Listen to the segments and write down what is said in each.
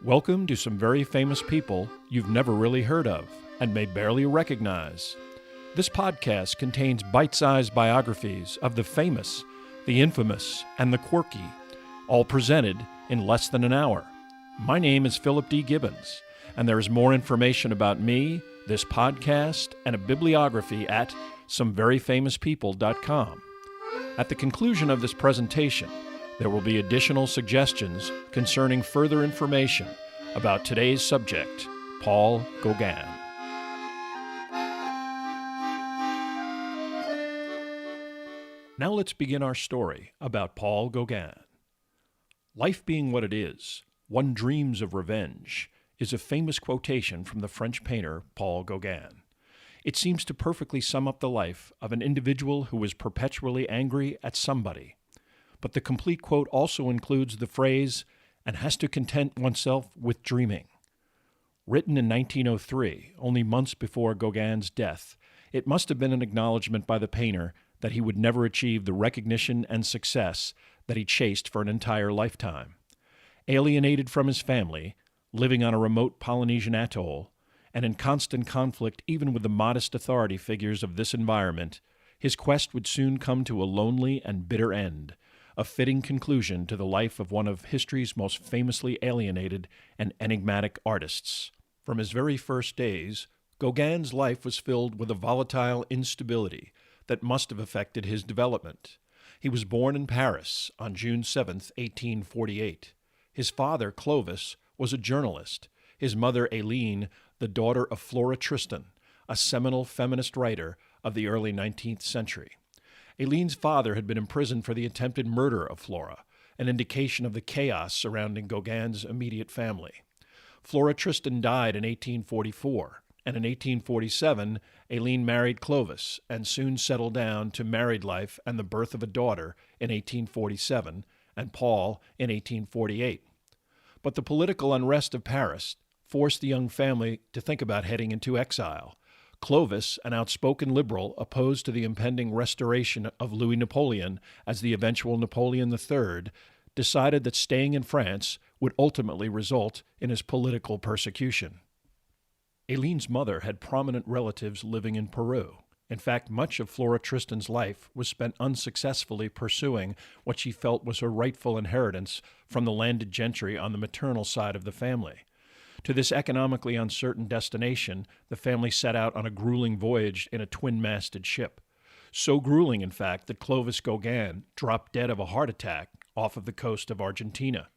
Welcome to some very famous people you've never really heard of and may barely recognize. This podcast contains bite-sized biographies of the famous, the infamous, and the quirky, all presented in less than an hour. My name is Philip D. Gibbons, and there is more information about me, this podcast, and a bibliography at someveryfamouspeople.com. At the conclusion of this presentation, there will be additional suggestions concerning further information about today's subject, Paul Gauguin. Now let's begin our story about Paul Gauguin. Life being what it is, one dreams of revenge, is a famous quotation from the French painter Paul Gauguin. It seems to perfectly sum up the life of an individual who is perpetually angry at somebody. But the complete quote also includes the phrase, and has to content oneself with dreaming. Written in 1903, only months before Gauguin's death, it must have been an acknowledgement by the painter that he would never achieve the recognition and success that he chased for an entire lifetime. Alienated from his family, living on a remote Polynesian atoll, and in constant conflict even with the modest authority figures of this environment, his quest would soon come to a lonely and bitter end, a fitting conclusion to the life of one of history's most famously alienated and enigmatic artists. From his very first days, Gauguin's life was filled with a volatile instability that must have affected his development. He was born in Paris on June 7, 1848. His father, Clovis, was a journalist. His mother, Aileen, the daughter of Flora Tristan, a seminal feminist writer of the early 19th century. Aileen's father had been imprisoned for the attempted murder of Flora, an indication of the chaos surrounding Gauguin's immediate family. Flora Tristan died in 1844, and in 1847, Aileen married Clovis and soon settled down to married life and the birth of a daughter in 1847, and Paul in 1848. But the political unrest of Paris forced the young family to think about heading into exile. Clovis, an outspoken liberal opposed to the impending restoration of Louis Napoleon as the eventual Napoleon III, decided that staying in France would ultimately result in his political persecution. Aileen's mother had prominent relatives living in Peru. In fact, much of Flora Tristan's life was spent unsuccessfully pursuing what she felt was her rightful inheritance from the landed gentry on the maternal side of the family. To this economically uncertain destination, the family set out on a grueling voyage in a twin-masted ship. So grueling, in fact, that Clovis Gauguin dropped dead of a heart attack off of the coast of Argentina.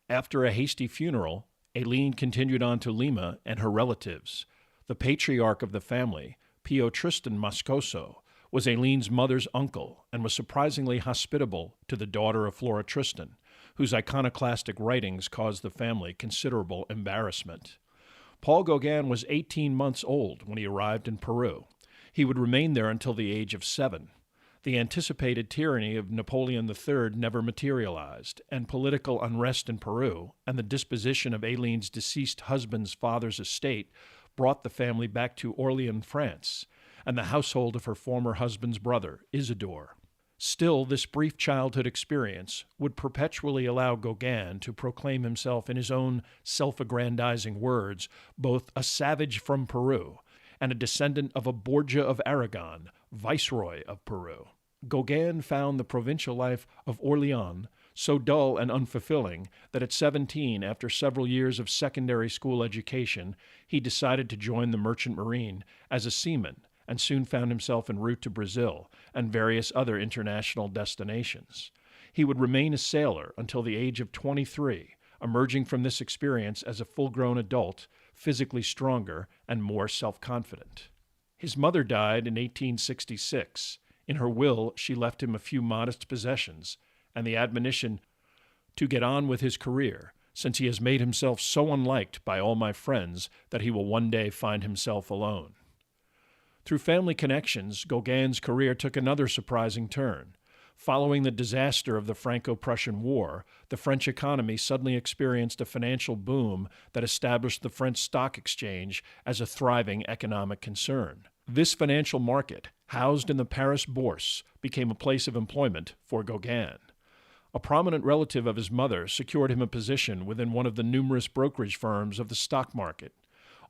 After a hasty funeral, Aileen continued on to Lima and her relatives. The patriarch of the family, Pio Tristan Moscoso, was Aileen's mother's uncle and was surprisingly hospitable to the daughter of Flora Tristan, whose iconoclastic writings caused the family considerable embarrassment. Paul Gauguin was 18 months old when he arrived in Peru. He would remain there until the age of 7. The anticipated tyranny of Napoleon III never materialized, and political unrest in Peru and the disposition of Aileen's deceased husband's father's estate brought the family back to Orléans, France, and the household of her former husband's brother, Isidore. Still, this brief childhood experience would perpetually allow Gauguin to proclaim himself in his own self-aggrandizing words, both a savage from Peru and a descendant of a Borgia of Aragon, viceroy of Peru. Gauguin found the provincial life of Orléans so dull and unfulfilling that at 17, after several years of secondary school education, he decided to join the merchant marine as a seaman, and soon found himself en route to Brazil and various other international destinations. He would remain a sailor until the age of 23, emerging from this experience as a full-grown adult, physically stronger and more self-confident. His mother died in 1866. In her will, she left him a few modest possessions and the admonition to get on with his career, since he has made himself so unliked by all my friends that he will one day find himself alone. Through family connections, Gauguin's career took another surprising turn. Following the disaster of the Franco-Prussian War, the French economy suddenly experienced a financial boom that established the French stock exchange as a thriving economic concern. This financial market, housed in the Paris Bourse, became a place of employment for Gauguin. A prominent relative of his mother secured him a position within one of the numerous brokerage firms of the stock market.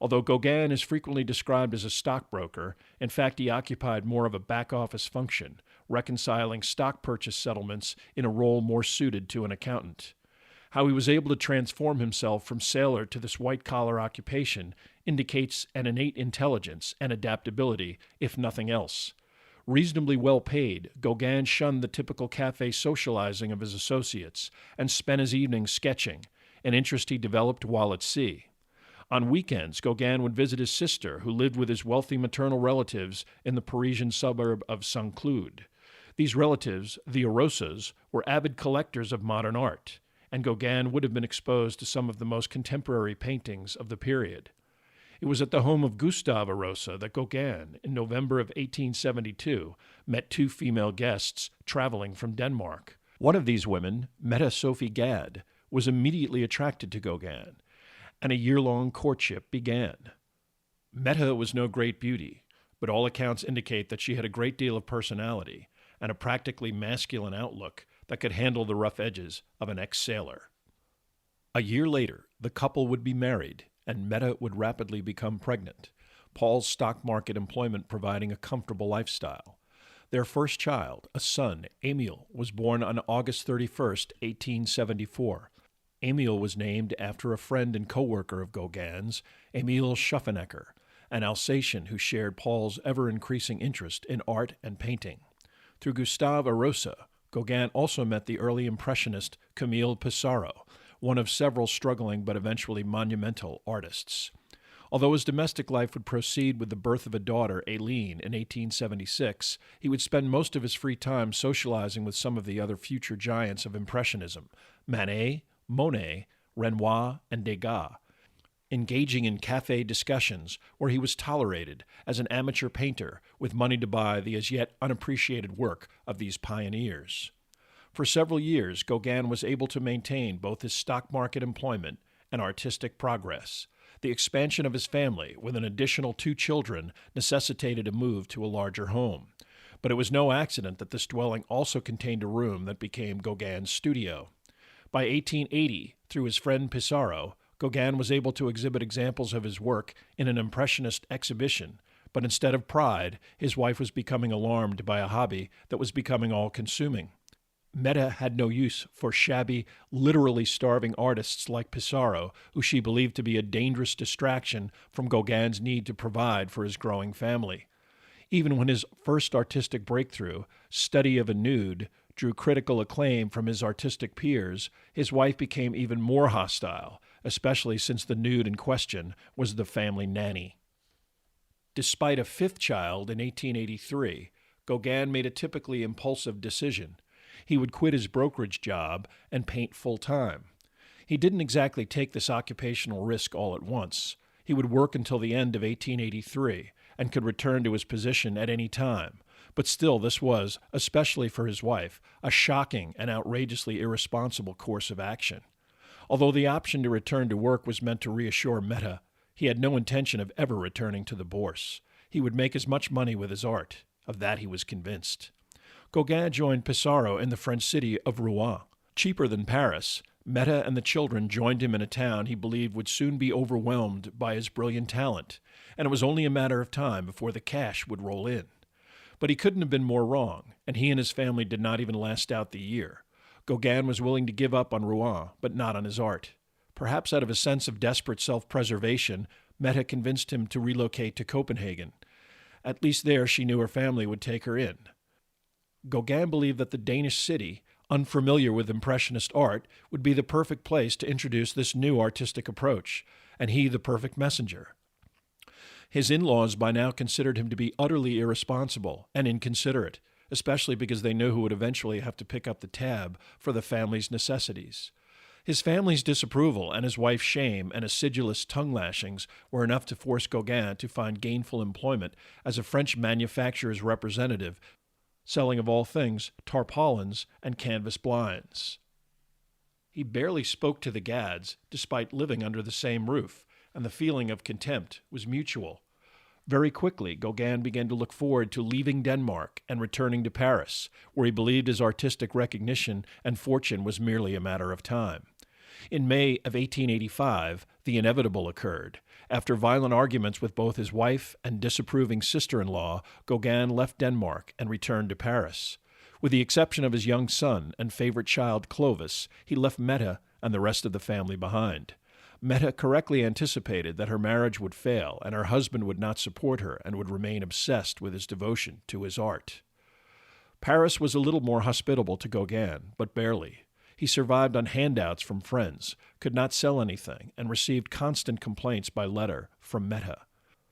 Although Gauguin is frequently described as a stockbroker, in fact he occupied more of a back-office function, reconciling stock purchase settlements in a role more suited to an accountant. How he was able to transform himself from sailor to this white-collar occupation indicates an innate intelligence and adaptability, if nothing else. Reasonably well paid, Gauguin shunned the typical cafe socializing of his associates and spent his evenings sketching, an interest he developed while at sea. On weekends, Gauguin would visit his sister, who lived with his wealthy maternal relatives in the Parisian suburb of Saint-Cloud. These relatives, the Arosas, were avid collectors of modern art, and Gauguin would have been exposed to some of the most contemporary paintings of the period. It was at the home of Gustave Arosa that Gauguin, in November of 1872, met two female guests traveling from Denmark. One of these women, Meta Sophie Gad, was immediately attracted to Gauguin, and a year-long courtship began. Meta was no great beauty, but all accounts indicate that she had a great deal of personality and a practically masculine outlook that could handle the rough edges of an ex-sailor. A year later, the couple would be married, and Meta would rapidly become pregnant, Paul's stock market employment providing a comfortable lifestyle. Their first child, a son, Emile, was born on August 31st, 1874. Emile was named after a friend and co-worker of Gauguin's, Emile Schuffenecker, an Alsatian who shared Paul's ever-increasing interest in art and painting. Through Gustave Arosa, Gauguin also met the early Impressionist Camille Pissarro, one of several struggling but eventually monumental artists. Although his domestic life would proceed with the birth of a daughter, Aileen, in 1876, he would spend most of his free time socializing with some of the other future giants of Impressionism, Manet, Monet, Renoir, and Degas, engaging in café discussions where he was tolerated as an amateur painter with money to buy the as yet unappreciated work of these pioneers. For several years, Gauguin was able to maintain both his stock market employment and artistic progress. The expansion of his family, with an additional 2 children, necessitated a move to a larger home. But it was no accident that this dwelling also contained a room that became Gauguin's studio. By 1880, through his friend Pissarro, Gauguin was able to exhibit examples of his work in an Impressionist exhibition, but instead of pride, his wife was becoming alarmed by a hobby that was becoming all-consuming. Meta had no use for shabby, literally starving artists like Pissarro, who she believed to be a dangerous distraction from Gauguin's need to provide for his growing family. Even when his first artistic breakthrough, Study of a Nude, drew critical acclaim from his artistic peers, his wife became even more hostile, especially since the nude in question was the family nanny. Despite a 5th child in 1883, Gauguin made a typically impulsive decision. He would quit his brokerage job and paint full-time. He didn't exactly take this occupational risk all at once. He would work until the end of 1883 and could return to his position at any time. But still, this was, especially for his wife, a shocking and outrageously irresponsible course of action. Although the option to return to work was meant to reassure Meta, he had no intention of ever returning to the Bourse. He would make as much money with his art. Of that he was convinced. Gauguin joined Pissarro in the French city of Rouen. Cheaper than Paris, Meta and the children joined him in a town he believed would soon be overwhelmed by his brilliant talent, and it was only a matter of time before the cash would roll in. But he couldn't have been more wrong, and he and his family did not even last out the year. Gauguin was willing to give up on Rouen, but not on his art. Perhaps out of a sense of desperate self-preservation, Meta convinced him to relocate to Copenhagen. At least there she knew her family would take her in. Gauguin believed that the Danish city, unfamiliar with Impressionist art, would be the perfect place to introduce this new artistic approach, and he the perfect messenger. His in-laws by now considered him to be utterly irresponsible and inconsiderate, especially because they knew who would eventually have to pick up the tab for the family's necessities. His family's disapproval and his wife's shame and acidulous tongue-lashings were enough to force Gauguin to find gainful employment as a French manufacturer's representative, selling of all things tarpaulins and canvas blinds. He barely spoke to the Gads, despite living under the same roof, and the feeling of contempt was mutual. Very quickly, Gauguin began to look forward to leaving Denmark and returning to Paris, where he believed his artistic recognition and fortune was merely a matter of time. In May of 1885, the inevitable occurred. After violent arguments with both his wife and disapproving sister-in-law, Gauguin left Denmark and returned to Paris. With the exception of his young son and favorite child Clovis, he left Meta and the rest of the family behind. Meta correctly anticipated that her marriage would fail and her husband would not support her and would remain obsessed with his devotion to his art. Paris was a little more hospitable to Gauguin, but barely. He survived on handouts from friends, could not sell anything, and received constant complaints by letter from Meta.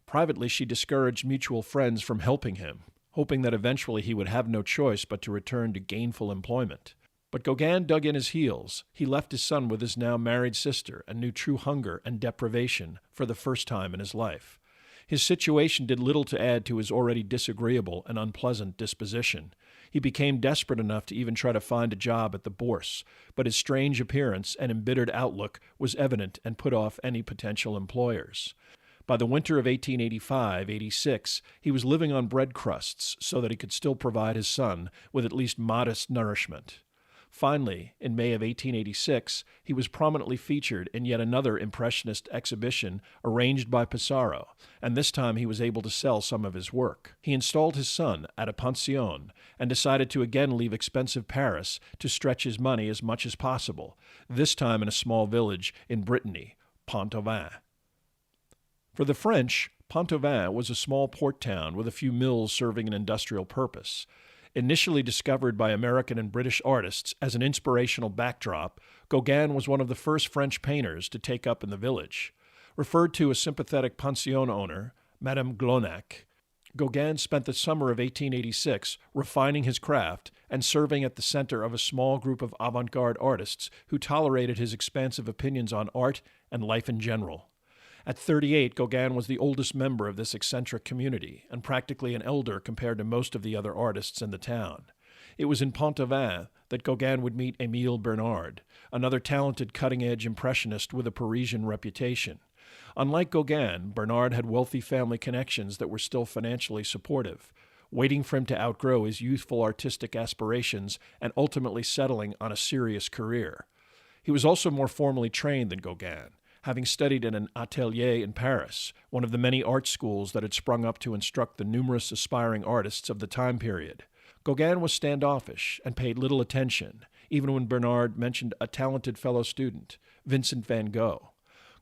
Privately, she discouraged mutual friends from helping him, hoping that eventually he would have no choice but to return to gainful employment. But Gauguin dug in his heels. He left his son with his now married sister and knew true hunger and deprivation for the first time in his life. His situation did little to add to his already disagreeable and unpleasant disposition. He became desperate enough to even try to find a job at the Bourse, but his strange appearance and embittered outlook was evident and put off any potential employers. By the winter of 1885-86, he was living on bread crusts so that he could still provide his son with at least modest nourishment. Finally, in May of 1886, he was prominently featured in yet another Impressionist exhibition arranged by Pissarro, and this time he was able to sell some of his work. He installed his son at a pension and decided to again leave expensive Paris to stretch his money as much as possible, this time in a small village in Brittany, Pont-Aven. For the French, Pont-Aven was a small port town with a few mills serving an industrial purpose. Initially discovered by American and British artists as an inspirational backdrop, Gauguin was one of the first French painters to take up in the village. Referred to as sympathetic pension owner, Madame Glonac, Gauguin spent the summer of 1886 refining his craft and serving at the center of a small group of avant-garde artists who tolerated his expansive opinions on art and life in general. At 38, Gauguin was the oldest member of this eccentric community, and practically an elder compared to most of the other artists in the town. It was in Pont-Aven that Gauguin would meet Émile Bernard, another talented cutting-edge impressionist with a Parisian reputation. Unlike Gauguin, Bernard had wealthy family connections that were still financially supportive, waiting for him to outgrow his youthful artistic aspirations and ultimately settling on a serious career. He was also more formally trained than Gauguin, having studied in an atelier in Paris, one of the many art schools that had sprung up to instruct the numerous aspiring artists of the time period. Gauguin was standoffish and paid little attention, even when Bernard mentioned a talented fellow student, Vincent van Gogh.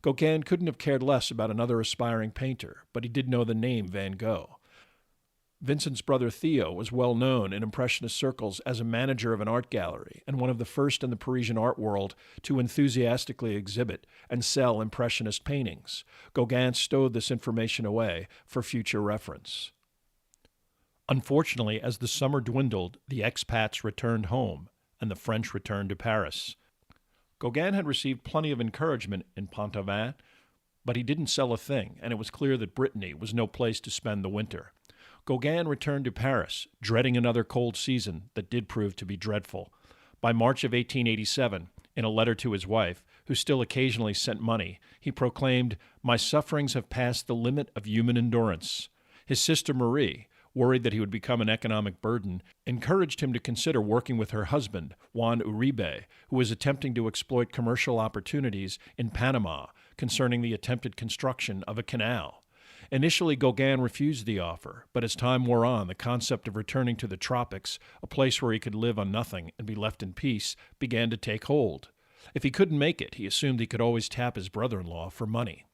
Gauguin couldn't have cared less about another aspiring painter, but he did know the name Van Gogh. Vincent's brother Theo was well known in Impressionist circles as a manager of an art gallery and one of the first in the Parisian art world to enthusiastically exhibit and sell Impressionist paintings. Gauguin stowed this information away for future reference. Unfortunately, as the summer dwindled, the expats returned home and the French returned to Paris. Gauguin had received plenty of encouragement in Pont-Aven, but he didn't sell a thing, and it was clear that Brittany was no place to spend the winter. Gauguin returned to Paris, dreading another cold season that did prove to be dreadful. By March of 1887, in a letter to his wife, who still occasionally sent money, he proclaimed, "My sufferings have passed the limit of human endurance." His sister Marie, worried that he would become an economic burden, encouraged him to consider working with her husband, Juan Uribe, who was attempting to exploit commercial opportunities in Panama concerning the attempted construction of a canal. Initially, Gauguin refused the offer, but as time wore on, the concept of returning to the tropics, a place where he could live on nothing and be left in peace, began to take hold. If he couldn't make it, he assumed he could always tap his brother-in-law for money.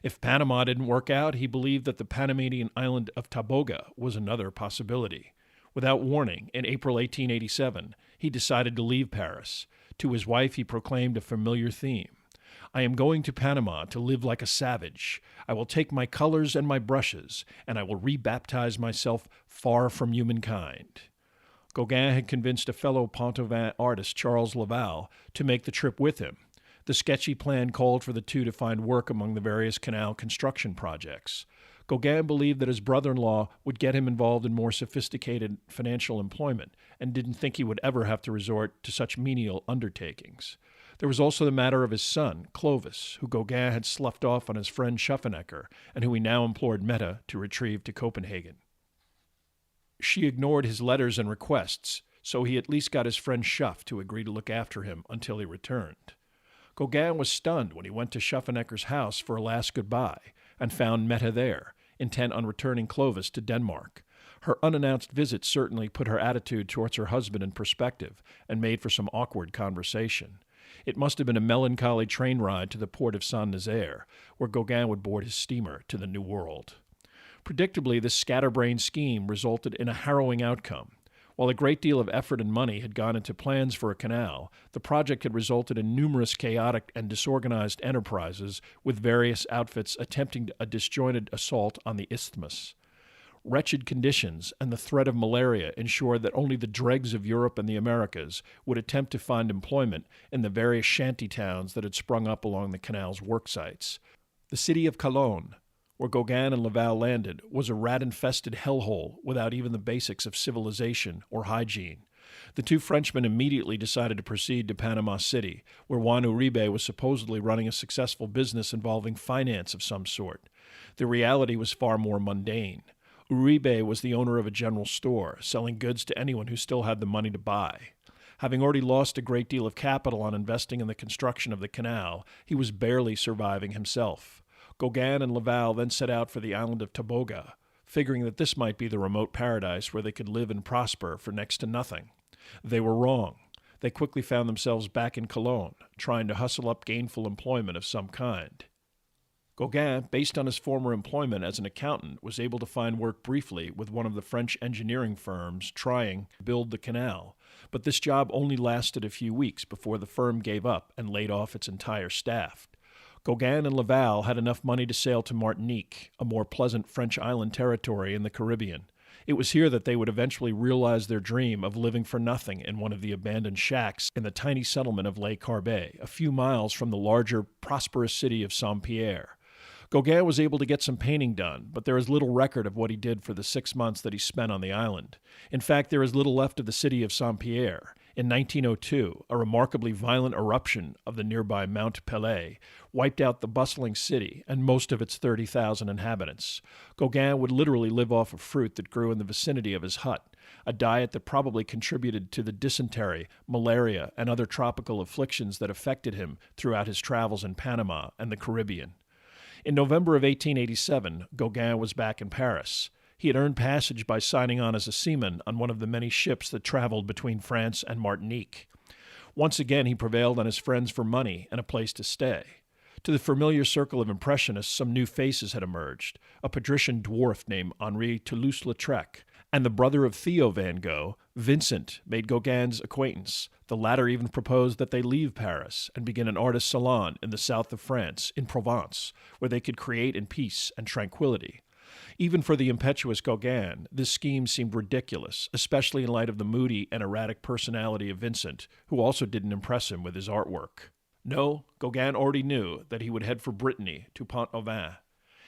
If Panama didn't work out, he believed that the Panamanian island of Taboga was another possibility. Without warning, in April 1887, he decided to leave Paris. To his wife, he proclaimed a familiar theme. "I am going to Panama to live like a savage. I will take my colors and my brushes, and I will rebaptize myself far from humankind." Gauguin had convinced a fellow Pont-Aven artist, Charles Laval, to make the trip with him. The sketchy plan called for the two to find work among the various canal construction projects. Gauguin believed that his brother-in-law would get him involved in more sophisticated financial employment and didn't think he would ever have to resort to such menial undertakings. There was also the matter of his son, Clovis, who Gauguin had sloughed off on his friend Schaffenecker, and who he now implored Mette to retrieve to Copenhagen. She ignored his letters and requests, so he at least got his friend Schaff to agree to look after him until he returned. Gauguin was stunned when he went to Schaffenecker's house for a last goodbye and found Mette there, intent on returning Clovis to Denmark. Her unannounced visit certainly put her attitude towards her husband in perspective and made for some awkward conversation. It must have been a melancholy train ride to the port of Saint-Nazaire, where Gauguin would board his steamer to the New World. Predictably, this scatterbrained scheme resulted in a harrowing outcome. While a great deal of effort and money had gone into plans for a canal, the project had resulted in numerous chaotic and disorganized enterprises, with various outfits attempting a disjointed assault on the isthmus. Wretched conditions and the threat of malaria ensured that only the dregs of Europe and the Americas would attempt to find employment in the various shanty towns that had sprung up along the canal's work sites. The city of Cologne, where Gauguin and Laval landed, was a rat-infested hellhole without even the basics of civilization or hygiene. The two Frenchmen immediately decided to proceed to Panama City, where Juan Uribe was supposedly running a successful business involving finance of some sort. The reality was far more mundane. Uribe was the owner of a general store, selling goods to anyone who still had the money to buy. Having already lost a great deal of capital on investing in the construction of the canal, he was barely surviving himself. Gauguin and Laval then set out for the island of Taboga, figuring that this might be the remote paradise where they could live and prosper for next to nothing. They were wrong. They quickly found themselves back in Cologne, trying to hustle up gainful employment of some kind. Gauguin, based on his former employment as an accountant, was able to find work briefly with one of the French engineering firms trying to build the canal, but this job only lasted a few weeks before the firm gave up and laid off its entire staff. Gauguin and Laval had enough money to sail to Martinique, a more pleasant French island territory in the Caribbean. It was here that they would eventually realize their dream of living for nothing in one of the abandoned shacks in the tiny settlement of Les Carbets, a few miles from the larger, prosperous city of Saint-Pierre. Gauguin was able to get some painting done, but there is little record of what he did for the 6 months that he spent on the island. In fact, there is little left of the city of Saint-Pierre. In 1902, a remarkably violent eruption of the nearby Mount Pelée wiped out the bustling city and most of its 30,000 inhabitants. Gauguin would literally live off of fruit that grew in the vicinity of his hut, a diet that probably contributed to the dysentery, malaria, and other tropical afflictions that affected him throughout his travels in Panama and the Caribbean. In November of 1887, Gauguin was back in Paris. He had earned passage by signing on as a seaman on one of the many ships that traveled between France and Martinique. Once again, he prevailed on his friends for money and a place to stay. To the familiar circle of impressionists, some new faces had emerged: a patrician dwarf named Henri Toulouse-Lautrec, and the brother of Theo Van Gogh, Vincent, made Gauguin's acquaintance. The latter even proposed that they leave Paris and begin an artist salon in the south of France, in Provence, where they could create in peace and tranquility. Even for the impetuous Gauguin, this scheme seemed ridiculous, especially in light of the moody and erratic personality of Vincent, who also didn't impress him with his artwork. No, Gauguin already knew that he would head for Brittany, to Pont-Aven.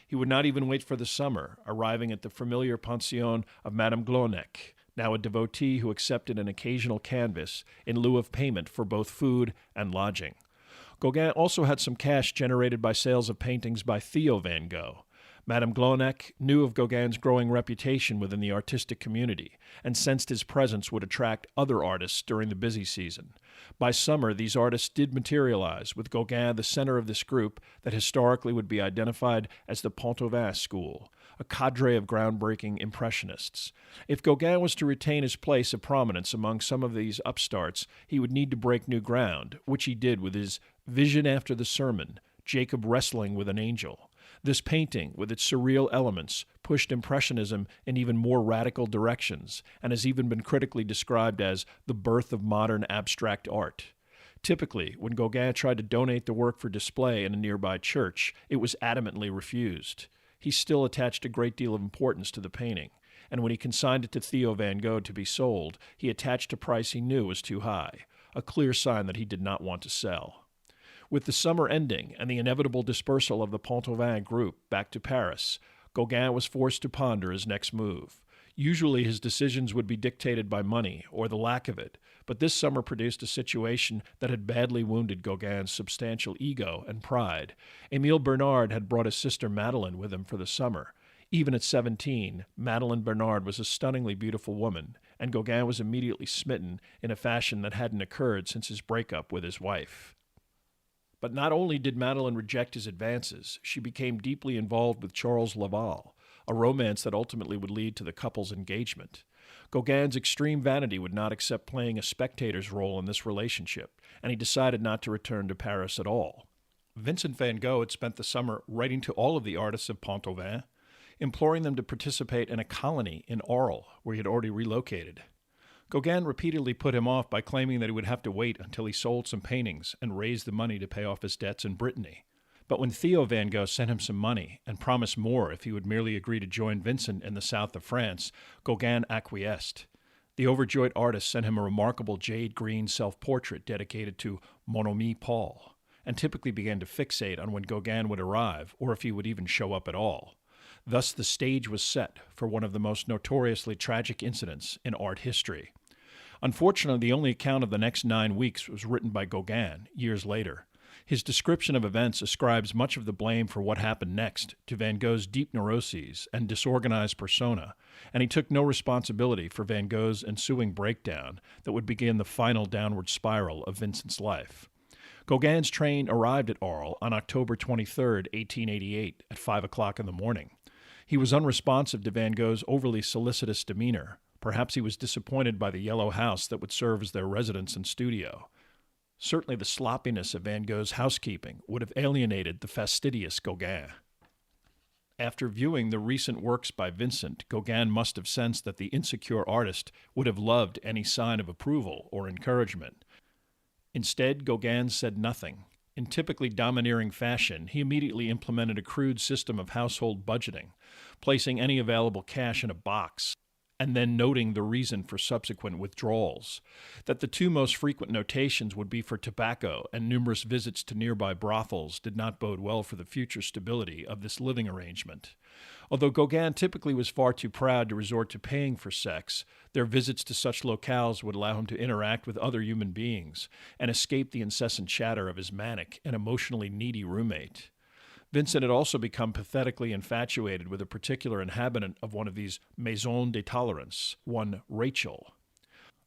He would not even wait for the summer, arriving at the familiar pension of Madame Glonec, now a devotee who accepted an occasional canvas in lieu of payment for both food and lodging. Gauguin also had some cash generated by sales of paintings by Theo Van Gogh. Madame Glonec knew of Gauguin's growing reputation within the artistic community and sensed his presence would attract other artists during the busy season. By summer, these artists did materialize, with Gauguin the center of this group that historically would be identified as the Pont-Aven School, a cadre of groundbreaking impressionists. If Gauguin was to retain his place of prominence among some of these upstarts, he would need to break new ground, which he did with his Vision After the Sermon, Jacob Wrestling with an Angel. This painting, with its surreal elements, pushed Impressionism in even more radical directions and has even been critically described as the birth of modern abstract art. Typically, when Gauguin tried to donate the work for display in a nearby church, it was adamantly refused. He still attached a great deal of importance to the painting, and when he consigned it to Theo Van Gogh to be sold, he attached a price he knew was too high, a clear sign that he did not want to sell. With the summer ending and the inevitable dispersal of the Pont-Aven group back to Paris, Gauguin was forced to ponder his next move. Usually his decisions would be dictated by money or the lack of it, but this summer produced a situation that had badly wounded Gauguin's substantial ego and pride. Émile Bernard had brought his sister Madeleine with him for the summer. Even at 17, Madeleine Bernard was a stunningly beautiful woman, and Gauguin was immediately smitten in a fashion that hadn't occurred since his breakup with his wife. But not only did Madeleine reject his advances, she became deeply involved with Charles Laval, a romance that ultimately would lead to the couple's engagement. Gauguin's extreme vanity would not accept playing a spectator's role in this relationship, and he decided not to return to Paris at all. Vincent van Gogh had spent the summer writing to all of the artists of Pont-Aven, imploring them to participate in a colony in Arles, where he had already relocated. Gauguin repeatedly put him off by claiming that he would have to wait until he sold some paintings and raised the money to pay off his debts in Brittany. But when Theo van Gogh sent him some money and promised more if he would merely agree to join Vincent in the south of France, Gauguin acquiesced. The overjoyed artist sent him a remarkable jade green self-portrait dedicated to Mon ami Paul, and typically began to fixate on when Gauguin would arrive, or if he would even show up at all. Thus the stage was set for one of the most notoriously tragic incidents in art history. Unfortunately, the only account of the next 9 weeks was written by Gauguin years later. His description of events ascribes much of the blame for what happened next to Van Gogh's deep neuroses and disorganized persona, and he took no responsibility for Van Gogh's ensuing breakdown that would begin the final downward spiral of Vincent's life. Gauguin's train arrived at Arles on October 23, 1888, at 5 o'clock in the morning. He was unresponsive to Van Gogh's overly solicitous demeanor. Perhaps he was disappointed by the yellow house that would serve as their residence and studio. Certainly the sloppiness of Van Gogh's housekeeping would have alienated the fastidious Gauguin. After viewing the recent works by Vincent, Gauguin must have sensed that the insecure artist would have loved any sign of approval or encouragement. Instead, Gauguin said nothing. In typically domineering fashion, he immediately implemented a crude system of household budgeting, placing any available cash in a box, and then noting the reason for subsequent withdrawals. That the two most frequent notations would be for tobacco and numerous visits to nearby brothels did not bode well for the future stability of this living arrangement. Although Gauguin typically was far too proud to resort to paying for sex, their visits to such locales would allow him to interact with other human beings and escape the incessant chatter of his manic and emotionally needy roommate. Vincent had also become pathetically infatuated with a particular inhabitant of one of these maisons de tolerance, one Rachel.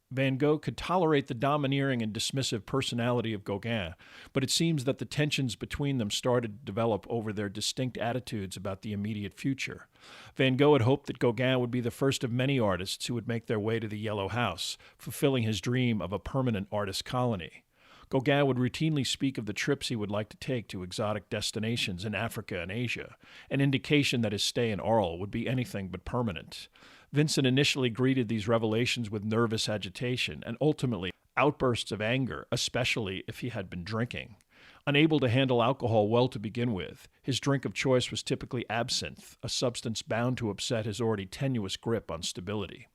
Van Gogh could tolerate the domineering and dismissive personality of Gauguin, but it seems that the tensions between them started to develop over their distinct attitudes about the immediate future. Van Gogh had hoped that Gauguin would be the first of many artists who would make their way to the Yellow House, fulfilling his dream of a permanent artist colony. Gauguin would routinely speak of the trips he would like to take to exotic destinations in Africa and Asia, an indication that his stay in Arles would be anything but permanent. Vincent initially greeted these revelations with nervous agitation and ultimately outbursts of anger, especially if he had been drinking. Unable to handle alcohol well to begin with, his drink of choice was typically absinthe, a substance bound to upset his already tenuous grip on stability.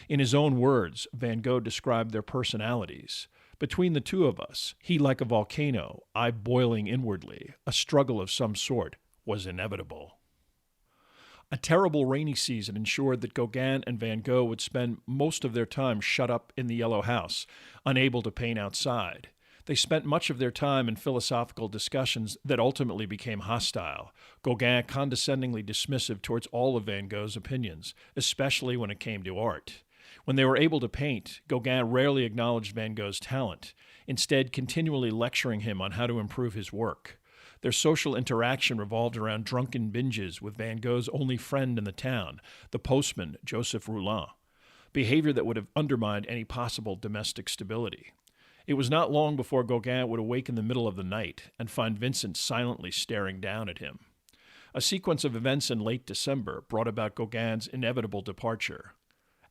In his own words, Van Gogh described their personalities. Between the two of us, he like a volcano, I boiling inwardly, a struggle of some sort was inevitable. A terrible rainy season ensured that Gauguin and Van Gogh would spend most of their time shut up in the Yellow House, unable to paint outside. They spent much of their time in philosophical discussions that ultimately became hostile, Gauguin condescendingly dismissive towards all of Van Gogh's opinions, especially when it came to art. When they were able to paint, Gauguin rarely acknowledged Van Gogh's talent, instead continually lecturing him on how to improve his work. Their social interaction revolved around drunken binges with Van Gogh's only friend in the town, the postman, Joseph Roulin, behavior that would have undermined any possible domestic stability. It was not long before Gauguin would awake in the middle of the night and find Vincent silently staring down at him. A sequence of events in late December brought about Gauguin's inevitable departure.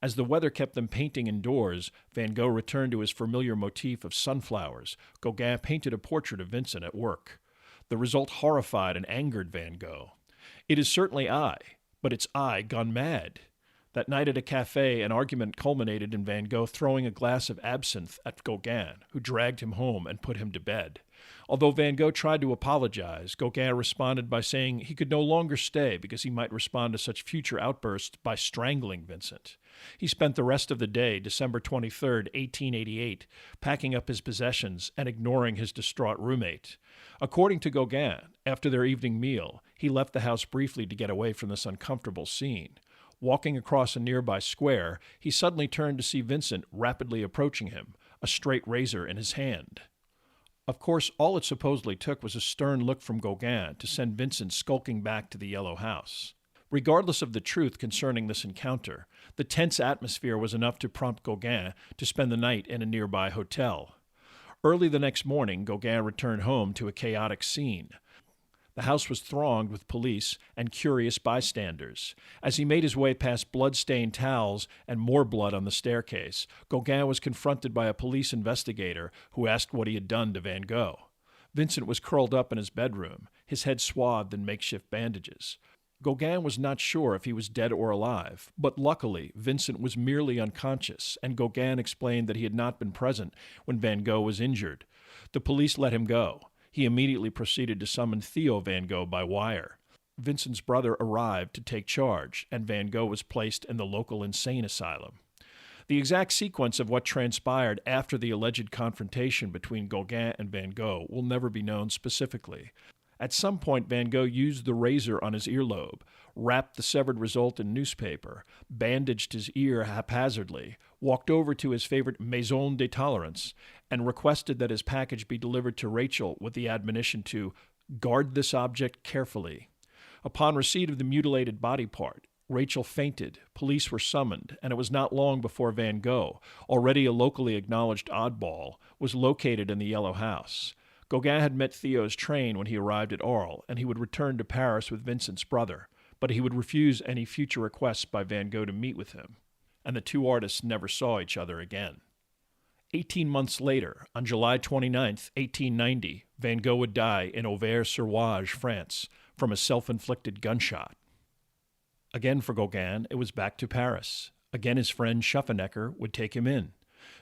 As the weather kept them painting indoors, Van Gogh returned to his familiar motif of sunflowers. Gauguin painted a portrait of Vincent at work. The result horrified and angered Van Gogh. "It is certainly I, but it's I gone mad." That night at a cafe, an argument culminated in Van Gogh throwing a glass of absinthe at Gauguin, who dragged him home and put him to bed. Although Van Gogh tried to apologize, Gauguin responded by saying he could no longer stay because he might respond to such future outbursts by strangling Vincent. He spent the rest of the day, December 23, 1888, packing up his possessions and ignoring his distraught roommate. According to Gauguin, after their evening meal, he left the house briefly to get away from this uncomfortable scene. Walking across a nearby square, he suddenly turned to see Vincent rapidly approaching him, a straight razor in his hand. Of course, all it supposedly took was a stern look from Gauguin to send Vincent skulking back to the yellow house. Regardless of the truth concerning this encounter, the tense atmosphere was enough to prompt Gauguin to spend the night in a nearby hotel. Early the next morning, Gauguin returned home to a chaotic scene. The house was thronged with police and curious bystanders. As he made his way past blood-stained towels and more blood on the staircase, Gauguin was confronted by a police investigator who asked what he had done to Van Gogh. Vincent was curled up in his bedroom, his head swathed in makeshift bandages. Gauguin was not sure if he was dead or alive, but luckily Vincent was merely unconscious, and Gauguin explained that he had not been present when Van Gogh was injured. The police let him go. He immediately proceeded to summon Theo Van Gogh by wire. Vincent's brother arrived to take charge, and Van Gogh was placed in the local insane asylum. The exact sequence of what transpired after the alleged confrontation between Gauguin and Van Gogh will never be known specifically. At some point, Van Gogh used the razor on his earlobe, wrapped the severed result in newspaper, bandaged his ear haphazardly, walked over to his favorite Maison de Tolerance, and requested that his package be delivered to Rachel with the admonition to guard this object carefully. Upon receipt of the mutilated body part, Rachel fainted, police were summoned, and it was not long before Van Gogh, already a locally acknowledged oddball, was located in the Yellow House. Gauguin had met Theo's train when he arrived at Arles, and he would return to Paris with Vincent's brother, but he would refuse any future requests by Van Gogh to meet with him, and the two artists never saw each other again. 18 months later, on July 29, 1890, Van Gogh would die in Auvers-sur-Oise, France, from a self-inflicted gunshot. Again for Gauguin, it was back to Paris. Again his friend Schaffenecker would take him in.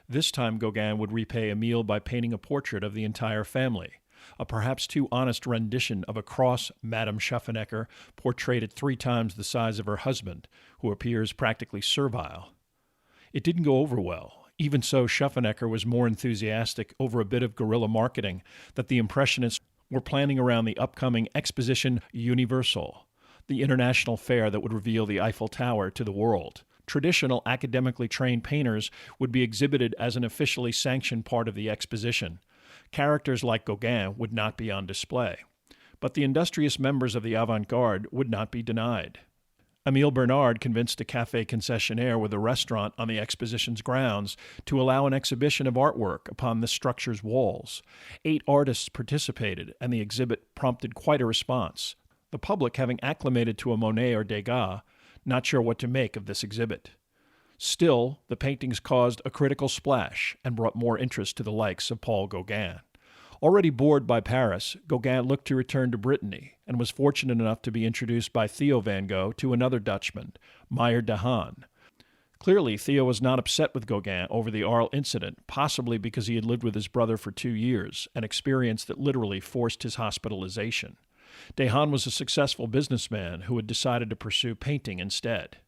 This time Gauguin would repay Emile by painting a portrait of the entire family, a perhaps too honest rendition of a cross Madame Schaffenecker portrayed at 3 times the size of her husband, who appears practically servile. It didn't go over well. Even so, Schaffenecker was more enthusiastic over a bit of guerrilla marketing that the Impressionists were planning around the upcoming Exposition Universelle, the international fair that would reveal the Eiffel Tower to the world. Traditional, academically trained painters would be exhibited as an officially sanctioned part of the exposition. Characters like Gauguin would not be on display. But the industrious members of the avant-garde would not be denied. Émile Bernard convinced a café concessionaire with a restaurant on the exposition's grounds to allow an exhibition of artwork upon the structure's walls. 8 artists participated, and the exhibit prompted quite a response. The public, having acclimated to a Monet or Degas, not sure what to make of this exhibit. Still, the paintings caused a critical splash and brought more interest to the likes of Paul Gauguin. Already bored by Paris, Gauguin looked to return to Brittany and was fortunate enough to be introduced by Theo Van Gogh to another Dutchman, Meyer de Haan. Clearly, Theo was not upset with Gauguin over the Arles incident, possibly because he had lived with his brother for 2 years, an experience that literally forced his hospitalization. De Haan was a successful businessman who had decided to pursue painting instead.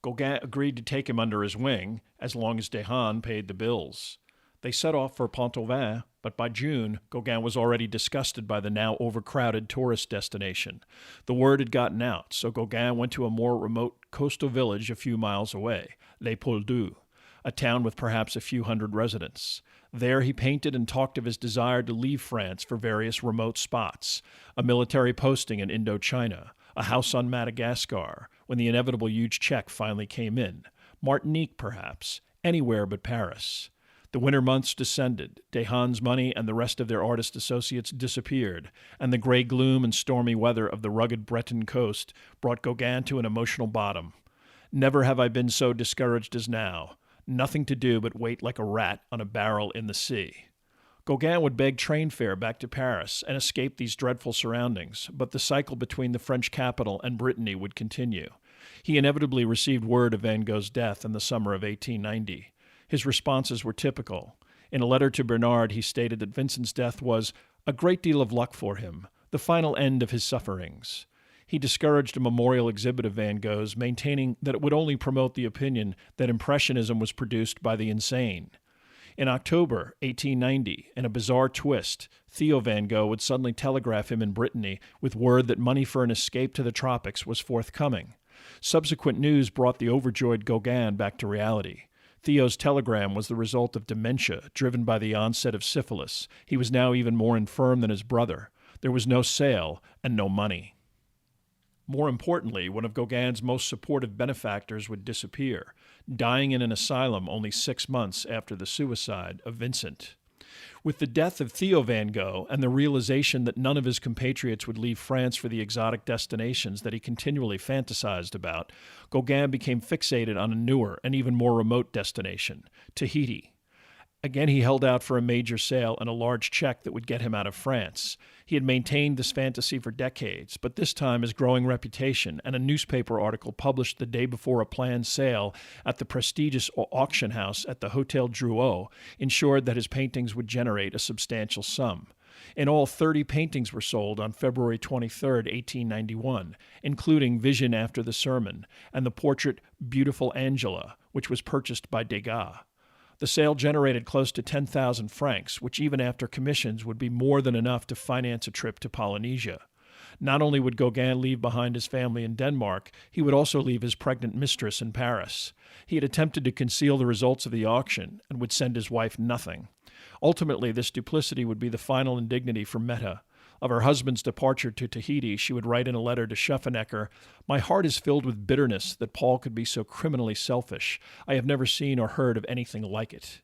Gauguin agreed to take him under his wing as long as De Haan paid the bills. They set off for Pont-Aven, but by June, Gauguin was already disgusted by the now overcrowded tourist destination. The word had gotten out, so Gauguin went to a more remote coastal village a few miles away, Les Poldus, a town with perhaps a few hundred residents. There he painted and talked of his desire to leave France for various remote spots, a military posting in Indochina, a house on Madagascar, when the inevitable huge check finally came in, Martinique perhaps, anywhere but Paris. The winter months descended, De Haan's money and the rest of their artist associates disappeared, and the gray gloom and stormy weather of the rugged Breton coast brought Gauguin to an emotional bottom. Never have I been so discouraged as now. Nothing to do but wait like a rat on a barrel in the sea. Gauguin would beg train fare back to Paris and escape these dreadful surroundings, but the cycle between the French capital and Brittany would continue. He inevitably received word of Van Gogh's death in the summer of 1890. His responses were typical. In a letter to Bernard, he stated that Vincent's death was a great deal of luck for him, the final end of his sufferings. He discouraged a memorial exhibit of Van Gogh's, maintaining that it would only promote the opinion that Impressionism was produced by the insane. In October 1890, in a bizarre twist, Theo Van Gogh would suddenly telegraph him in Brittany with word that money for an escape to the tropics was forthcoming. Subsequent news brought the overjoyed Gauguin back to reality. Theo's telegram was the result of dementia, driven by the onset of syphilis. He was now even more infirm than his brother. There was no sale and no money. More importantly, one of Gauguin's most supportive benefactors would disappear, dying in an asylum only 6 months after the suicide of Vincent. With the death of Theo Van Gogh and the realization that none of his compatriots would leave France for the exotic destinations that he continually fantasized about, Gauguin became fixated on a newer and even more remote destination, Tahiti. Again, he held out for a major sale and a large check that would get him out of France. He had maintained this fantasy for decades, but this time his growing reputation and a newspaper article published the day before a planned sale at the prestigious auction house at the Hotel Drouot ensured that his paintings would generate a substantial sum. In all, 30 paintings were sold on February 23, 1891, including Vision After the Sermon and the portrait Beautiful Angela, which was purchased by Degas. The sale generated close to 10,000 francs, which even after commissions would be more than enough to finance a trip to Polynesia. Not only would Gauguin leave behind his family in Denmark, he would also leave his pregnant mistress in Paris. He had attempted to conceal the results of the auction and would send his wife nothing. Ultimately, this duplicity would be the final indignity for Meta. Of her husband's departure to Tahiti, she would write in a letter to Schaffenecker, "My heart is filled with bitterness that Paul could be so criminally selfish. I have never seen or heard of anything like it."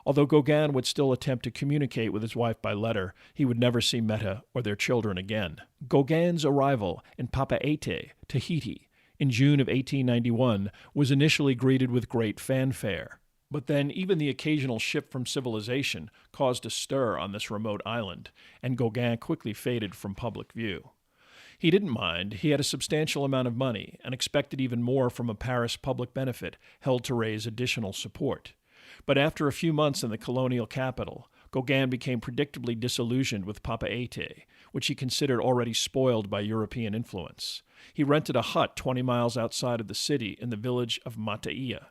Although Gauguin would still attempt to communicate with his wife by letter, he would never see Meta or their children again. Gauguin's arrival in Papeete, Tahiti, in June of 1891 was initially greeted with great fanfare. But then even the occasional ship from civilization caused a stir on this remote island, and Gauguin quickly faded from public view. He didn't mind. He had a substantial amount of money and expected even more from a Paris public benefit held to raise additional support. But after a few months in the colonial capital, Gauguin became predictably disillusioned with Papeete, which he considered already spoiled by European influence. He rented a hut 20 miles outside of the city in the village of Mataia.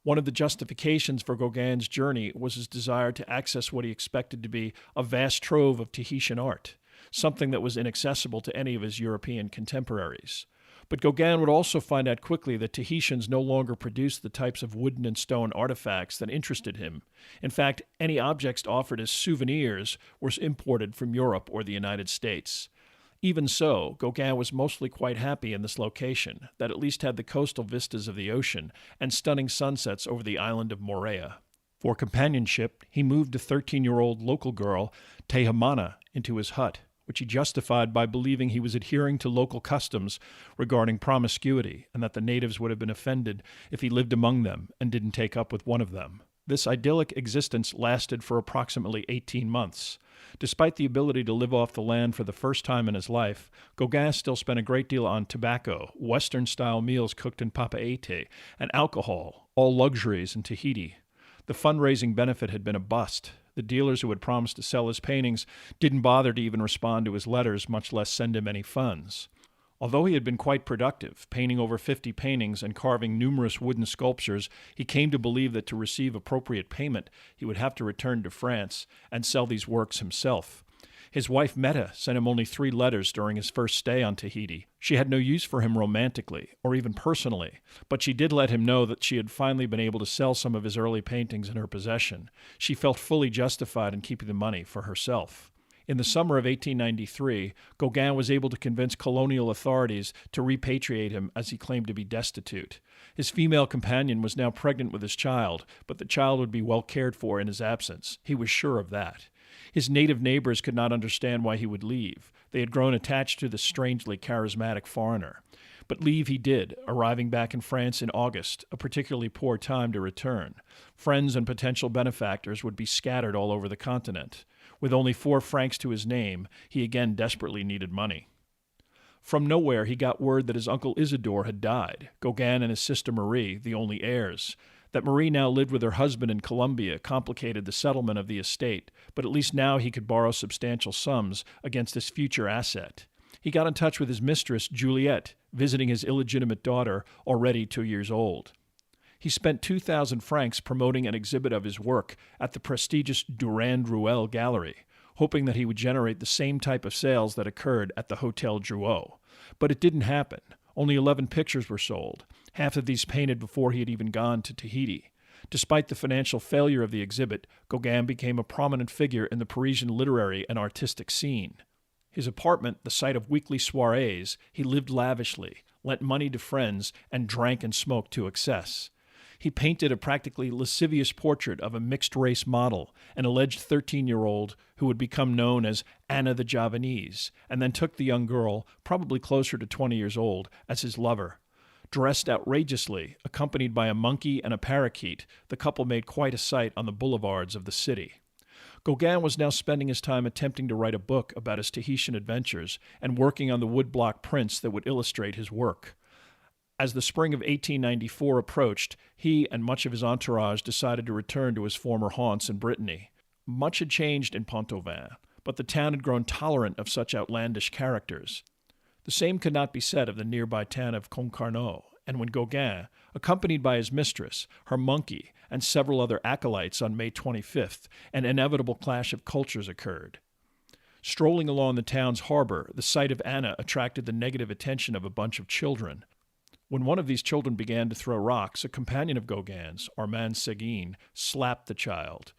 One of the justifications for Gauguin's journey was his desire to access what he expected to be a vast trove of Tahitian art, something that was inaccessible to any of his European contemporaries. But Gauguin would also find out quickly that Tahitians no longer produced the types of wooden and stone artifacts that interested him. In fact, any objects offered as souvenirs were imported from Europe or the United States. Even so, Gauguin was mostly quite happy in this location, that at least had the coastal vistas of the ocean and stunning sunsets over the island of Moorea. For companionship, he moved a 13-year-old local girl, Tehemana, into his hut, which he justified by believing he was adhering to local customs regarding promiscuity and that the natives would have been offended if he lived among them and didn't take up with one of them. This idyllic existence lasted for approximately 18 months. Despite the ability to live off the land for the first time in his life, Gauguin still spent a great deal on tobacco, Western-style meals cooked in Papeete, and alcohol, all luxuries in Tahiti. The fundraising benefit had been a bust. The dealers who had promised to sell his paintings didn't bother to even respond to his letters, much less send him any funds. Although he had been quite productive, painting over 50 paintings and carving numerous wooden sculptures, he came to believe that to receive appropriate payment, he would have to return to France and sell these works himself. His wife Meta sent him only 3 letters during his first stay on Tahiti. She had no use for him romantically, or even personally, but she did let him know that she had finally been able to sell some of his early paintings in her possession. She felt fully justified in keeping the money for herself. In the summer of 1893, Gauguin was able to convince colonial authorities to repatriate him as he claimed to be destitute. His female companion was now pregnant with his child, but the child would be well cared for in his absence. He was sure of that. His native neighbors could not understand why he would leave. They had grown attached to this strangely charismatic foreigner. But leave he did, arriving back in France in August, a particularly poor time to return. Friends and potential benefactors would be scattered all over the continent. With only 4 francs to his name, he again desperately needed money. From nowhere, he got word that his uncle Isidore had died, Gauguin and his sister Marie, the only heirs. That Marie now lived with her husband in Colombia complicated the settlement of the estate, but at least now he could borrow substantial sums against this future asset. He got in touch with his mistress, Juliette, visiting his illegitimate daughter, already 2 years old. He spent 2,000 francs promoting an exhibit of his work at the prestigious Durand-Ruel Gallery, hoping that he would generate the same type of sales that occurred at the Hotel Drouot. But it didn't happen. Only 11 pictures were sold, half of these painted before he had even gone to Tahiti. Despite the financial failure of the exhibit, Gauguin became a prominent figure in the Parisian literary and artistic scene. His apartment, the site of weekly soirees, he lived lavishly, lent money to friends, and drank and smoked to excess. He painted a practically lascivious portrait of a mixed-race model, an alleged 13-year-old who would become known as Anna the Javanese, and then took the young girl, probably closer to 20 years old, as his lover. Dressed outrageously, accompanied by a monkey and a parakeet, the couple made quite a sight on the boulevards of the city. Gauguin was now spending his time attempting to write a book about his Tahitian adventures and working on the woodblock prints that would illustrate his work. As the spring of 1894 approached, he and much of his entourage decided to return to his former haunts in Brittany. Much had changed in Pont-Aven, but the town had grown tolerant of such outlandish characters. The same could not be said of the nearby town of Concarneau, and when Gauguin, accompanied by his mistress, her monkey, and several other acolytes on May 25th, an inevitable clash of cultures occurred. Strolling along the town's harbor, the sight of Anna attracted the negative attention of a bunch of children. When one of these children began to throw rocks, a companion of Gauguin's, Armand Seguin, slapped the child.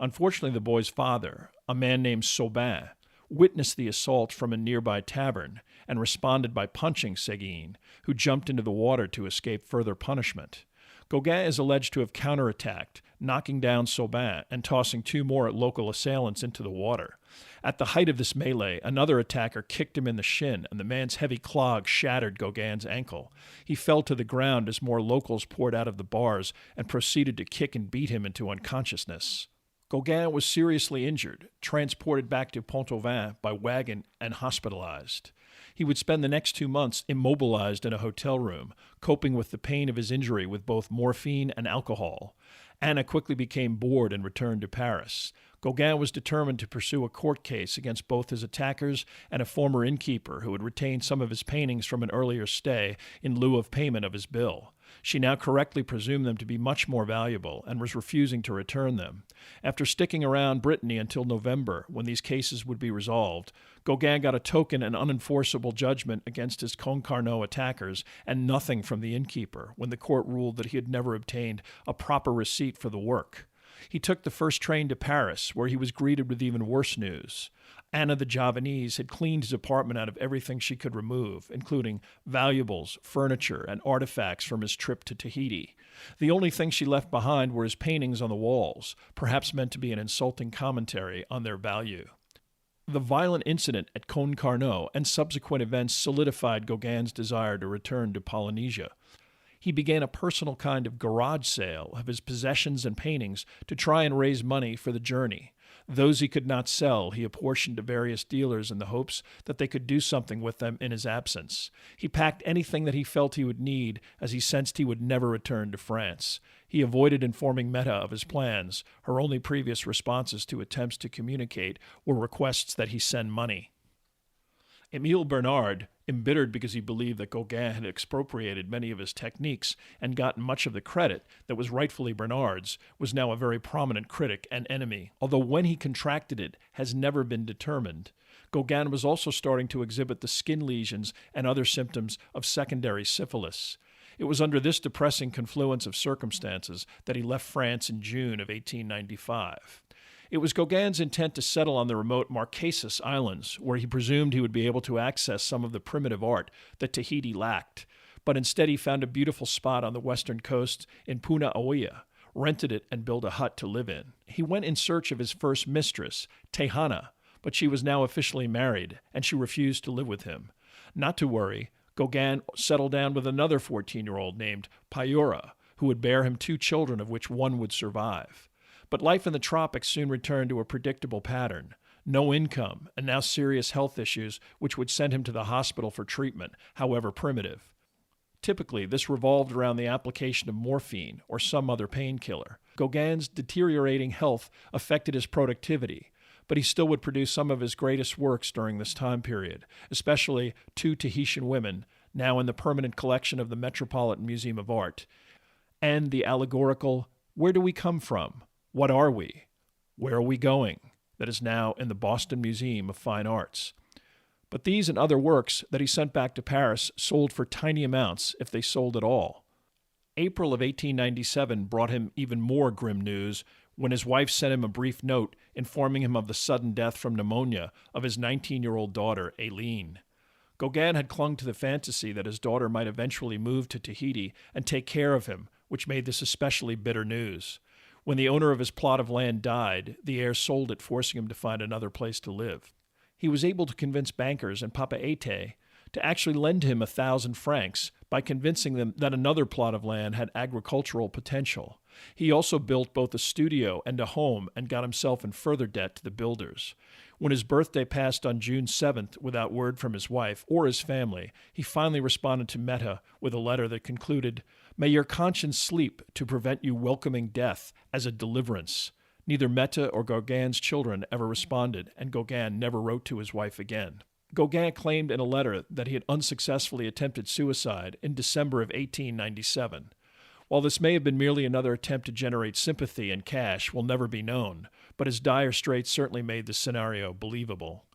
Unfortunately, the boy's father, a man named Saubin, witnessed the assault from a nearby tavern and responded by punching Seguin, who jumped into the water to escape further punishment. Gauguin is alleged to have counterattacked, knocking down Saubin and tossing 2 more local assailants into the water. At the height of this melee, another attacker kicked him in the shin, and the man's heavy clog shattered Gauguin's ankle. He fell to the ground as more locals poured out of the bars and proceeded to kick and beat him into unconsciousness. Gauguin was seriously injured, transported back to Pont-Aven by wagon, and hospitalized. He would spend the next 2 months immobilized in a hotel room, coping with the pain of his injury with both morphine and alcohol. Anna quickly became bored and returned to Paris. Gauguin was determined to pursue a court case against both his attackers and a former innkeeper who had retained some of his paintings from an earlier stay in lieu of payment of his bill. She now correctly presumed them to be much more valuable and was refusing to return them. After sticking around Brittany until November, when these cases would be resolved, Gauguin got a token and unenforceable judgment against his Concarneau attackers and nothing from the innkeeper when the court ruled that he had never obtained a proper receipt for the work. He took the first train to Paris, where he was greeted with even worse news. Anna the Javanese had cleaned his apartment out of everything she could remove, including valuables, furniture, and artifacts from his trip to Tahiti. The only thing she left behind were his paintings on the walls, perhaps meant to be an insulting commentary on their value. The violent incident at Concarneau and subsequent events solidified Gauguin's desire to return to Polynesia. He began a personal kind of garage sale of his possessions and paintings to try and raise money for the journey. Those he could not sell, he apportioned to various dealers in the hopes that they could do something with them in his absence. He packed anything that he felt he would need, as he sensed he would never return to France. He avoided informing Meta of his plans. Her only previous responses to attempts to communicate were requests that he send money. Émile Bernard, embittered because he believed that Gauguin had expropriated many of his techniques and gotten much of the credit that was rightfully Bernard's, was now a very prominent critic and enemy, although when he contracted it has never been determined. Gauguin was also starting to exhibit the skin lesions and other symptoms of secondary syphilis. It was under this depressing confluence of circumstances that he left France in June of 1895. It was Gauguin's intent to settle on the remote Marquesas Islands, where he presumed he would be able to access some of the primitive art that Tahiti lacked. But instead he found a beautiful spot on the western coast in Punauia, rented it, and built a hut to live in. He went in search of his first mistress, Tehana, but she was now officially married, and she refused to live with him. Not to worry, Gauguin settled down with another 14-year-old named Payura, who would bear him 2 children, of which one would survive. But life in the tropics soon returned to a predictable pattern. no income, and now serious health issues which would send him to the hospital for treatment, however primitive. Typically, this revolved around the application of morphine or some other painkiller. Gauguin's deteriorating health affected his productivity, but he still would produce some of his greatest works during this time period, especially Two Tahitian Women, now in the permanent collection of the Metropolitan Museum of Art, and the allegorical Where Do We Come From? What Are We? Where Are We Going? That is now in the Boston Museum of Fine Arts. But these and other works that he sent back to Paris sold for tiny amounts, if they sold at all. April of 1897 brought him even more grim news when his wife sent him a brief note informing him of the sudden death from pneumonia of his 19-year-old daughter, Aileen. Gauguin had clung to the fantasy that his daughter might eventually move to Tahiti and take care of him, which made this especially bitter news. When the owner of his plot of land died, the heir sold it, forcing him to find another place to live. He was able to convince bankers in Papeete to actually lend him 1,000 francs by convincing them that another plot of land had agricultural potential. He also built both a studio and a home and got himself in further debt to the builders. When his birthday passed on June 7th without word from his wife or his family, he finally responded to Meta with a letter that concluded, "May your conscience sleep to prevent you welcoming death as a deliverance." Neither Meta or Gauguin's children ever responded, and Gauguin never wrote to his wife again. Gauguin claimed in a letter that he had unsuccessfully attempted suicide in December of 1897. While this may have been merely another attempt to generate sympathy and cash will never be known, but his dire straits certainly made the scenario believable.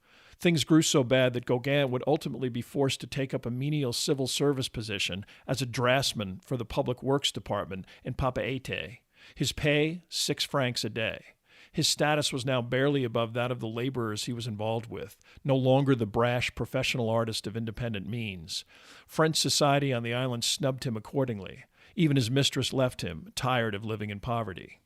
Things grew so bad that Gauguin would ultimately be forced to take up a menial civil service position as a draftsman for the Public Works Department in Papeete. His pay, 6 francs a day. His status was now barely above that of the laborers he was involved with, no longer the brash professional artist of independent means. French society on the island snubbed him accordingly. Even his mistress left him, tired of living in poverty.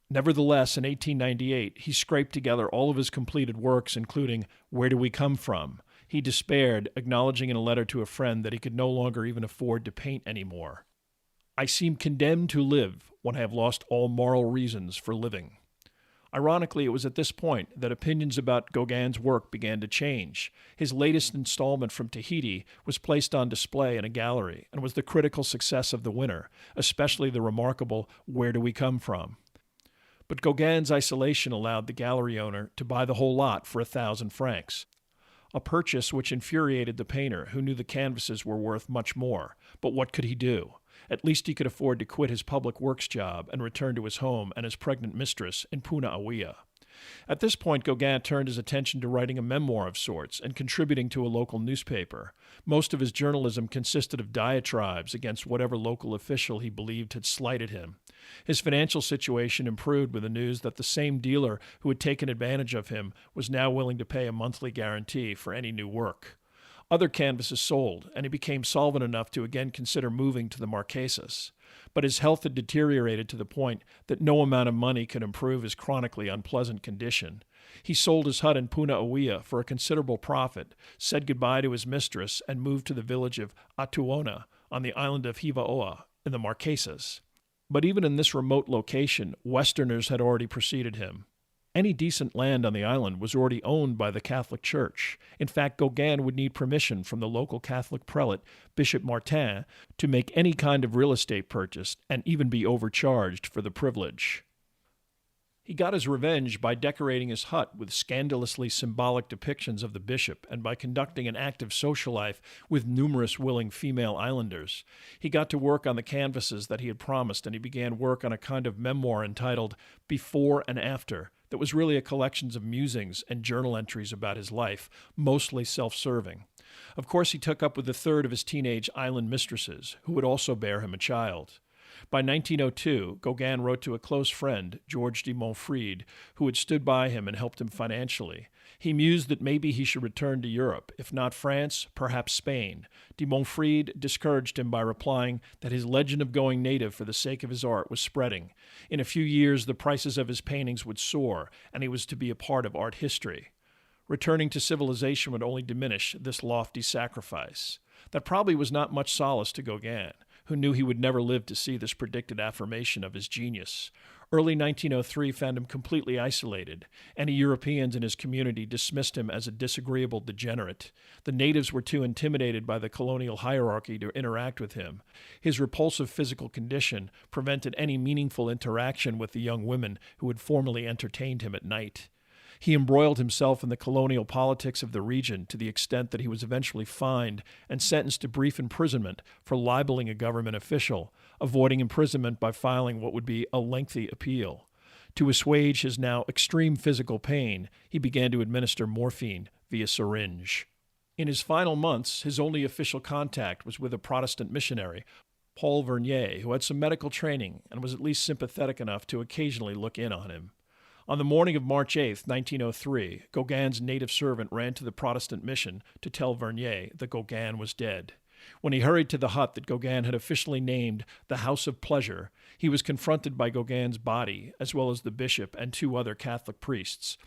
Nevertheless, in 1898, he scraped together all of his completed works, including Where Do We Come From? He despaired, acknowledging in a letter to a friend that he could no longer even afford to paint anymore. I seem condemned to live when I have lost all moral reasons for living. Ironically, it was at this point that opinions about Gauguin's work began to change. His latest installment from Tahiti was placed on display in a gallery and was the critical success of the winner, especially the remarkable Where Do We Come From? But Gauguin's isolation allowed the gallery owner to buy the whole lot for 1,000 francs, a purchase which infuriated the painter, who knew the canvases were worth much more. But what could he do? At least he could afford to quit his public works job and return to his home and his pregnant mistress in Punauia. At this point, Gauguin turned his attention to writing a memoir of sorts and contributing to a local newspaper. Most of his journalism consisted of diatribes against whatever local official he believed had slighted him. His financial situation improved with the news that the same dealer who had taken advantage of him was now willing to pay a monthly guarantee for any new work. Other canvases sold, and he became solvent enough to again consider moving to the Marquesas. But his health had deteriorated to the point that no amount of money could improve his chronically unpleasant condition. He sold his hut in Punauia for a considerable profit, said goodbye to his mistress, and moved to the village of Atuona on the island of Hivaoa in the Marquesas. But even in this remote location, Westerners had already preceded him. Any decent land on the island was already owned by the Catholic Church. In fact, Gauguin would need permission from the local Catholic prelate, Bishop Martin, to make any kind of real estate purchase and even be overcharged for the privilege. He got his revenge by decorating his hut with scandalously symbolic depictions of the bishop and by conducting an active social life with numerous willing female islanders. He got to work on the canvases that he had promised, and he began work on a kind of memoir entitled Before and After, that was really a collection of musings and journal entries about his life, mostly self-serving. Of course, he took up with the third of his teenage island mistresses, who would also bear him a child. By 1902, Gauguin wrote to a close friend, George de Montfrid, who had stood by him and helped him financially. He mused that maybe he should return to Europe, if not France, perhaps Spain. De Montfrid discouraged him by replying that his legend of going native for the sake of his art was spreading. In a few years, the prices of his paintings would soar, and he was to be a part of art history. Returning to civilization would only diminish this lofty sacrifice. That probably was not much solace to Gauguin, who knew he would never live to see this predicted affirmation of his genius. Early 1903 found him completely isolated. Any Europeans in his community dismissed him as a disagreeable degenerate. The natives were too intimidated by the colonial hierarchy to interact with him. His repulsive physical condition prevented any meaningful interaction with the young women who had formerly entertained him at night. He embroiled himself in the colonial politics of the region to the extent that he was eventually fined and sentenced to brief imprisonment for libeling a government official, avoiding imprisonment by filing what would be a lengthy appeal. To assuage his now extreme physical pain, he began to administer morphine via syringe. In his final months, his only official contact was with a Protestant missionary, Paul Vernier, who had some medical training and was at least sympathetic enough to occasionally look in on him. On the morning of March 8, 1903, Gauguin's native servant ran to the Protestant mission to tell Vernier that Gauguin was dead. When he hurried to the hut that Gauguin had officially named the House of Pleasure, he was confronted by Gauguin's body, as well as the bishop and 2 other Catholic priests.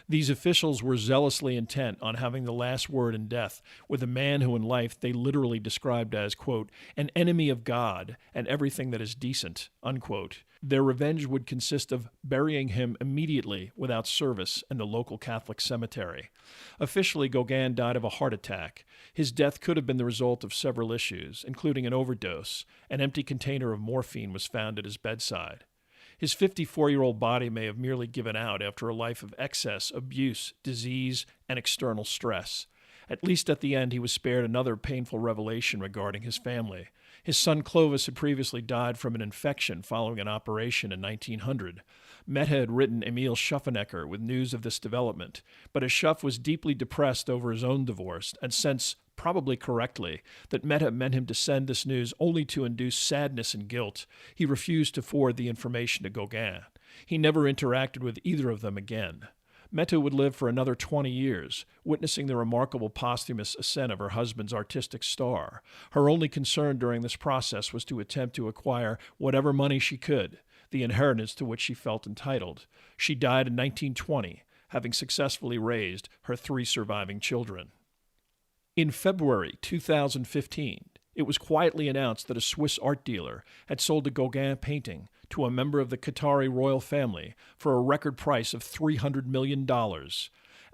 These officials were zealously intent on having the last word in death with a man who in life they literally described as, quote, an enemy of God and everything that is decent, unquote. Their revenge would consist of burying him immediately without service in the local Catholic cemetery. Officially, Gauguin died of a heart attack. His death could have been the result of several issues, including an overdose. An empty container of morphine was found at his bedside. His 54-year-old body may have merely given out after a life of excess, abuse, disease, and external stress. At least at the end, he was spared another painful revelation regarding his family. His son Clovis had previously died from an infection following an operation in 1900. Mette had written Emil Schuffenecker with news of this development, but as Schuff was deeply depressed over his own divorce and sensed, probably correctly, that Mette meant him to send this news only to induce sadness and guilt, he refused to forward the information to Gauguin. He never interacted with either of them again. Mette would live for another 20 years, witnessing the remarkable posthumous ascent of her husband's artistic star. Her only concern during this process was to attempt to acquire whatever money she could, the inheritance to which she felt entitled. She died in 1920, having successfully raised her 3 surviving children. In February 2015, it was quietly announced that a Swiss art dealer had sold a Gauguin painting to a member of the Qatari royal family for a record price of $300 million.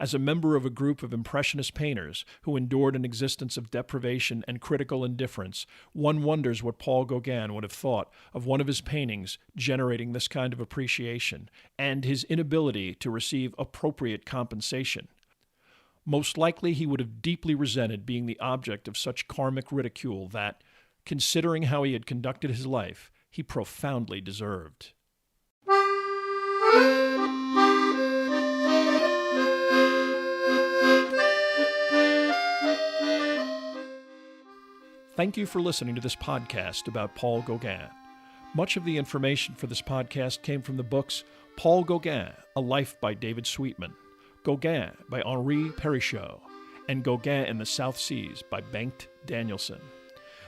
As a member of a group of impressionist painters who endured an existence of deprivation and critical indifference, one wonders what Paul Gauguin would have thought of one of his paintings generating this kind of appreciation and his inability to receive appropriate compensation. Most likely he would have deeply resented being the object of such karmic ridicule that, considering how he had conducted his life, he profoundly deserved. Thank you for listening to this podcast about Paul Gauguin. Much of the information for this podcast came from the books Paul Gauguin, A Life by David Sweetman, Gauguin by Henri Perichot, and Gauguin in the South Seas by Bengt Danielson.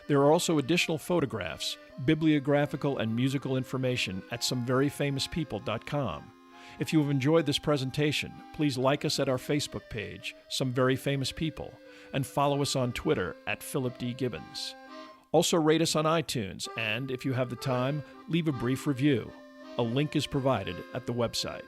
There are also additional photographs, bibliographical and musical information at someveryfamouspeople.com. If you have enjoyed this presentation, please like us at our Facebook page, Some Very Famous People, and follow us on Twitter at Philip D. Gibbons. Also rate us on iTunes, and if you have the time, leave a brief review. A link is provided at the website.